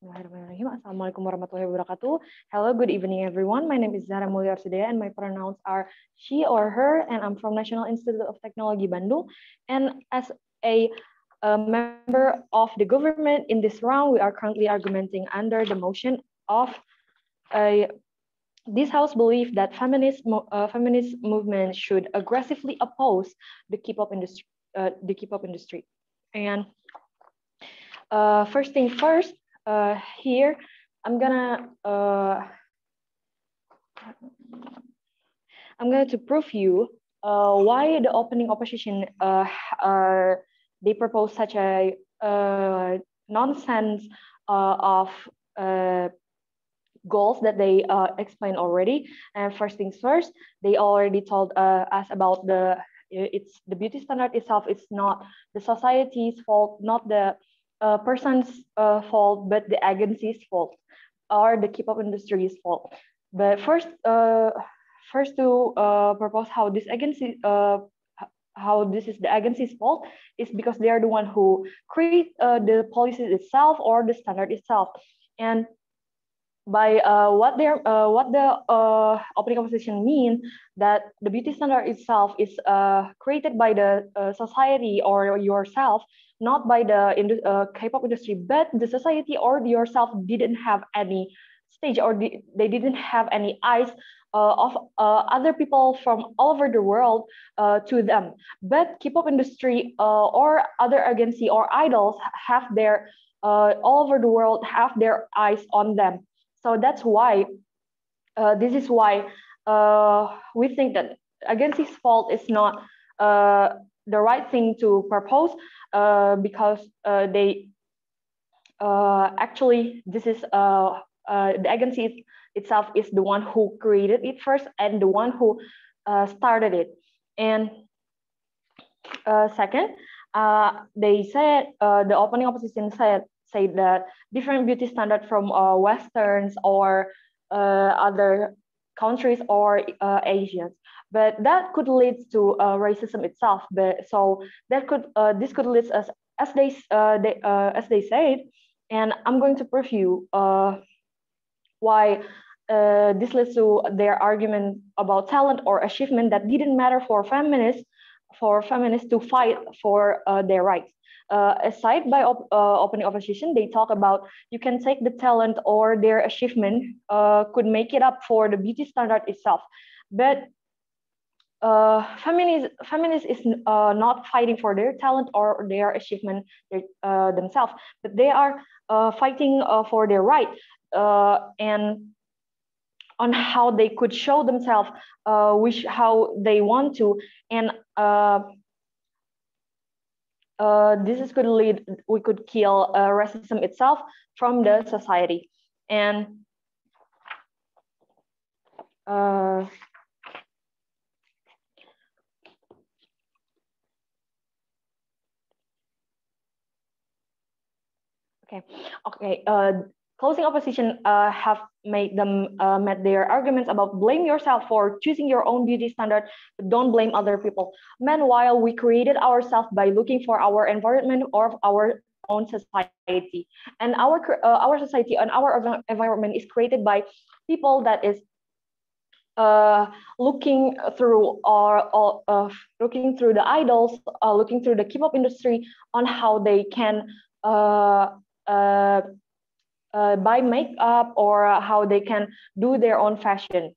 Bismillahirrahmanirrahim. Assalamualaikum warahmatullahi wabarakatuh. Hello, good evening, everyone. My name is Zara Mulyarsidaya, and my pronouns are she or her, and I'm from National Institut of Teknologi Bandung. And as a member of the government in this round, we are currently argumenting under the motion of this House believe that feminist movement should aggressively oppose the K-pop industry. And first thing first, here I'm gonna to prove you why the opening opposition they propose such a nonsense of goals that they explained already. And first things first, they already told us about the beauty standard itself. It's not the society's fault, not the person's fault, but the agency's fault or the K-pop industry's fault. But first to propose how this agency how this is the agency's fault is because they are the one who create the policies itself or the standard itself. And by what the opening opposition mean, that the beauty standard itself is created by the society or yourself, not by the K-pop industry, but the society or yourself didn't have any stage, or they didn't have any eyes of other people from all over the world to them. But K-pop industry or other agency or idols have their all over the world have their eyes on them. So that's why this is why we think that agency's fault is not the right thing to propose, because they actually this is the agency itself is the one who created it first and the one who started it. And second, they said the opening opposition say that different beauty standard from Westerns or other countries or Asians, but that could lead to racism itself. But so that could this could lead us, as they said, and I'm going to prove you why this leads to their argument about talent or achievement that didn't matter for feminists to fight for their rights. Aside by opening opposition, they talk about you can take the talent or their achievement could make it up for the beauty standard itself. But feminists is not fighting for their talent or their achievement themselves, but they are fighting for their right and on how they could show themselves, how they want to, and this is could lead, we could kill racism itself from the society. And okay. Closing opposition have made them met their arguments about blame yourself for choosing your own beauty standard, but don't blame other people. Meanwhile, we created ourselves by looking for our environment or our own society, and our society and our environment is created by people that is looking through looking through the idols, looking through the K-pop industry on how they can buy makeup or how they can do their own fashion.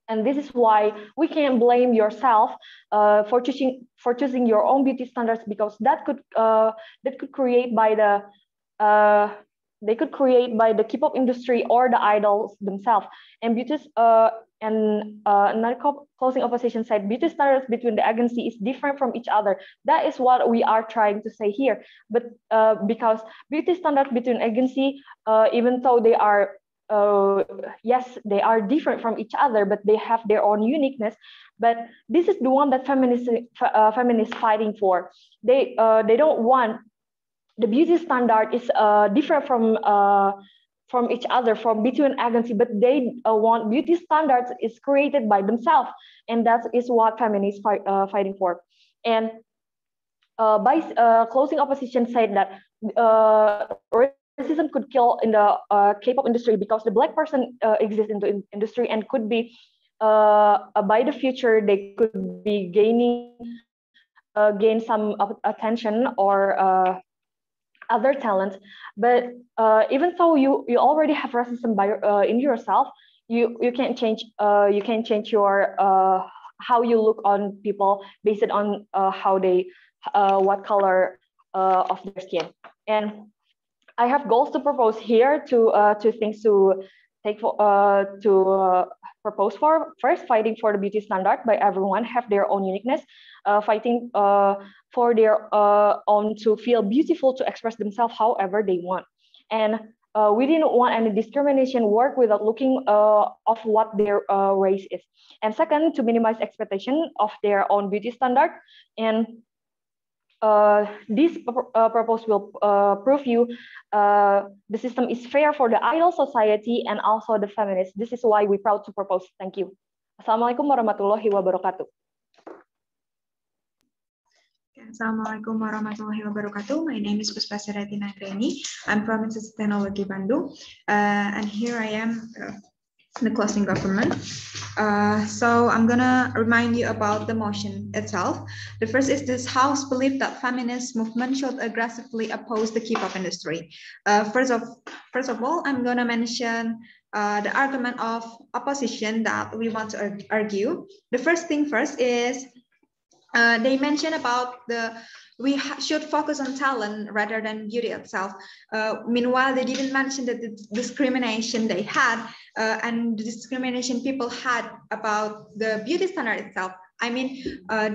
And this is why we can't blame yourself for choosing your own beauty standards, because that could create by the they could create by the K-pop industry or the idols themselves. And beauties another closing opposition said beauty standards between the agency is different from each other. That is what we are trying to say here. But because beauty standards between agency, even though they are yes, they are different from each other, but they have their own uniqueness. But this is the one that feminists fighting for. They don't want the beauty standard is different from each other, from between agency, but they want beauty standards is created by themselves, and that is what feminists fighting for. And by closing opposition said that racism could kill in the K-pop industry because the black person exists in the industry and could be by the future they could be gain some attention or other talents. But even though you already have racism in yourself, you can't change your how you look on people based on how they what color of their skin. And I have goals to propose here, to things to take for propose for. First, fighting for the beauty standard by everyone have their own uniqueness, fighting for their own to feel beautiful, to express themselves however they want. And we didn't want any discrimination work without looking of what their race is. And second, to minimize expectation of their own beauty standard. And this purpose will prove you the system is fair for the idol society and also the feminists. This is why we proud to propose. Thank you. Assalamualaikum warahmatullahi wabarakatuh. Assalamualaikum warahmatullahi wabarakatuh. My name is Puspa Seratina Greni. I'm from Institut Teknologi Bandung, and here I am in the closing government. So I'm gonna remind you about the motion itself. The first is this House believed that feminist movement should aggressively oppose the K-pop industry. First of all, I'm gonna mention the argument of opposition that we want to argue. The first thing first is they mentioned about we should focus on talent rather than beauty itself. Meanwhile, they didn't mention that the discrimination they had and the discrimination people had about the beauty standard itself. I mean,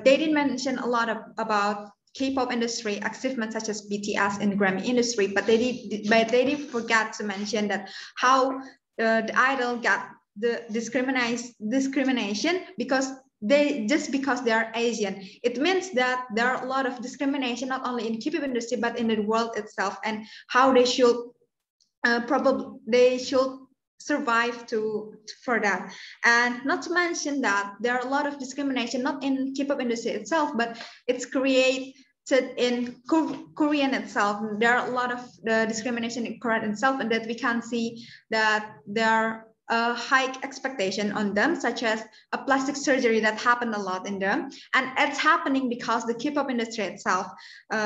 they didn't mention a lot about K-pop industry achievements such as BTS in Grammy industry, but they did forget to mention that how the idol got the discrimination because because they are Asian. It means that there are a lot of discrimination not only in K-pop industry but in the world itself, and how they should survive for that. And not to mention that there are a lot of discrimination not in K-pop industry itself, but it's created in Korean itself. There are a lot of the discrimination in Korea itself, and that we can see that there are a high expectation on them, such as a plastic surgery that happened a lot in them, and it's happening because the K-pop industry itself.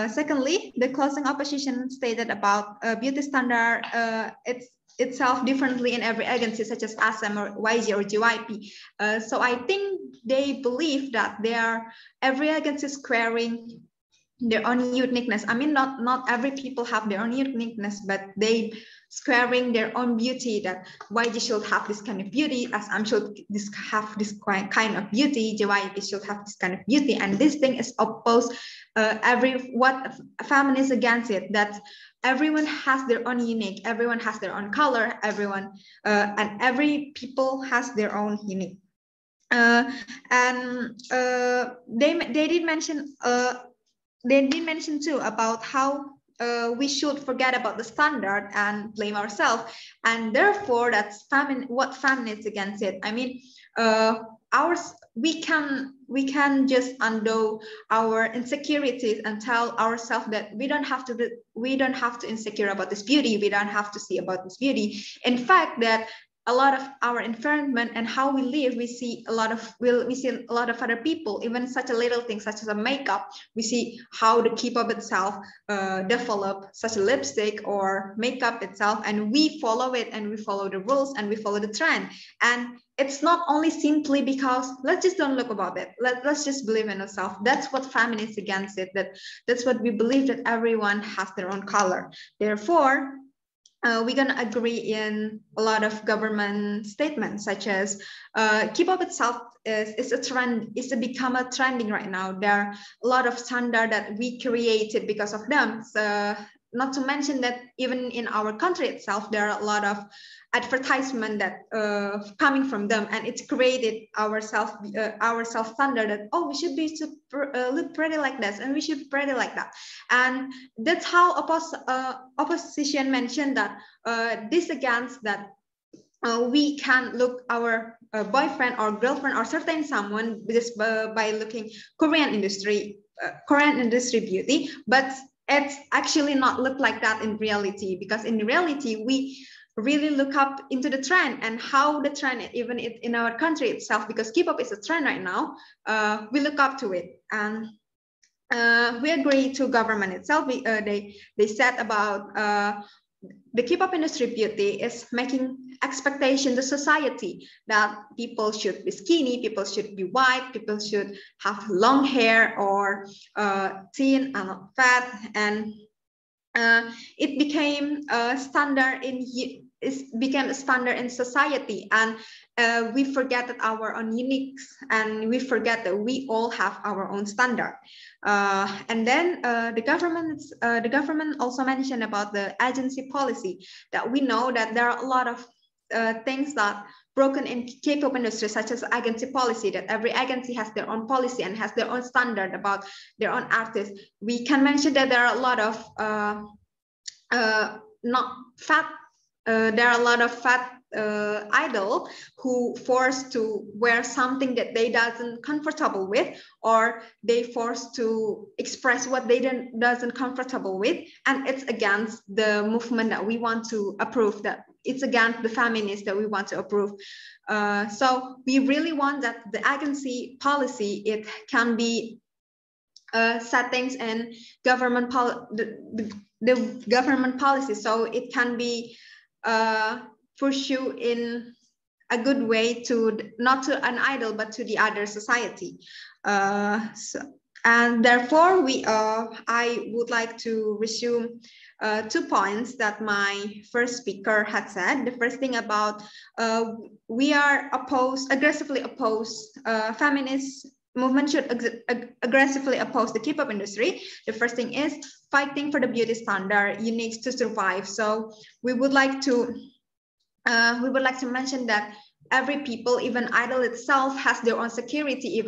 Secondly, the closing opposition stated about beauty standard itself differently in every agency, such as SM or YG or JYP. So I think they believe that every agency is squaring their own uniqueness. I mean, not every people have their own uniqueness, but they squaring their own beauty, that YG should have this kind of beauty, SM should have this kind of beauty, JYP should have this kind of beauty, and this thing is opposed what feminists against it, that everyone has their own unique, everyone has their own color, everyone and every people has their own unique. And they did mention too about how we should forget about the standard and blame ourselves, and therefore that's what feminists against it. I mean, we can just undo our insecurities and tell ourselves that we don't have to insecure about this beauty, we don't have to see about this beauty. In fact, that a lot of our environment and how we live, we see a lot of other people, even such a little thing such as a makeup. We see how the K-pop itself develop such a lipstick or makeup itself, and we follow it, and we follow the rules, and we follow the trend. And it's not only simply because let's just don't look about it. Let's just believe in ourselves. That's what feminists against it. That's what we believe, that everyone has their own color. Therefore, we're gonna agree in a lot of government statements, such as K-pop itself is a trend, is become a trending right now. There are a lot of standards that we created because of them. So, not to mention that even in our country itself, there are a lot of advertisement that coming from them, and it's created our self standard that, oh, we should be look pretty like this, and we should be pretty like that. And that's how opposition mentioned that this against that we can look our boyfriend or girlfriend or certain someone just by looking Korean industry beauty, but it's actually not look like that in reality, because in reality we really look up into the trend and how the trend, even in our country itself, because K-pop is a trend right now, we look up to it. And we agree to government itself. They said about the K-pop industry beauty is making expectation to society that people should be skinny, people should be white, people should have long hair or thin and not fat, and it became a standard in society, and we forget that our own unique, and we forget that we all have our own standard. And then the government also mentioned about the agency policy, that we know that there are a lot of things that broken in K-pop industry, such as agency policy, that every agency has their own policy and has their own standard about their own artists. We can mention that there are a lot of not fat. There are a lot of fat idol who forced to wear something that they doesn't comfortable with, or they forced to express what they doesn't comfortable with, and it's against the movement that we want to approve, that it's against the feminists that we want to approve. So we really want that the agency policy, it can be settings and government the government policy, so it can be pursued in a good way to not to an idol but to the other society. And therefore I would like to resume 2 points that my first speaker had said. The first thing about we are aggressively opposed, feminist movement should aggressively oppose the K-pop industry. The first thing is fighting for the beauty standard unique to survive. So we would like to mention that every people, even idol itself, has their own security,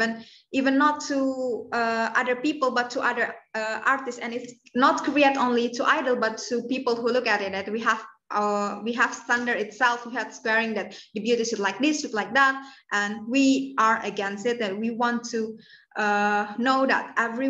even not to other people but to other artists, and it's not create only to idol but to people who look at it, that we have standard itself. We have swearing that the beauty should like this, should like that, and we are against it. And we want to know that every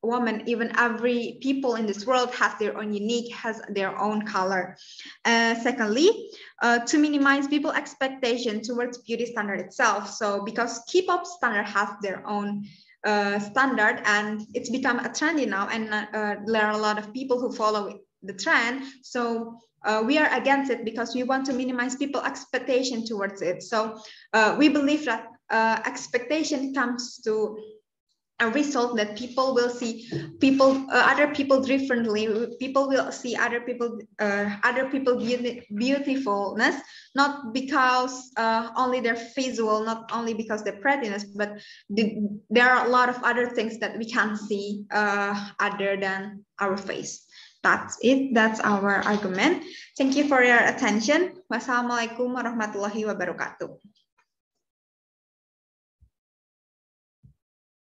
woman, even every people in this world has their own unique, has their own color. Secondly, to minimize people expectation towards beauty standard itself. So because K-pop standard has their own standard, and it's become a trendy now, and there are a lot of people who follow the trend. So we are against it because we want to minimize people expectation towards it. So we believe that expectation comes to a result that people will see other people differently. People will see other people beautifulness, not because only their visual, not only because their prettiness, but there are a lot of other things that we can see other than our face. That's it. That's our argument. Thank you for your attention. Wassalamualaikum warahmatullahi wabarakatuh.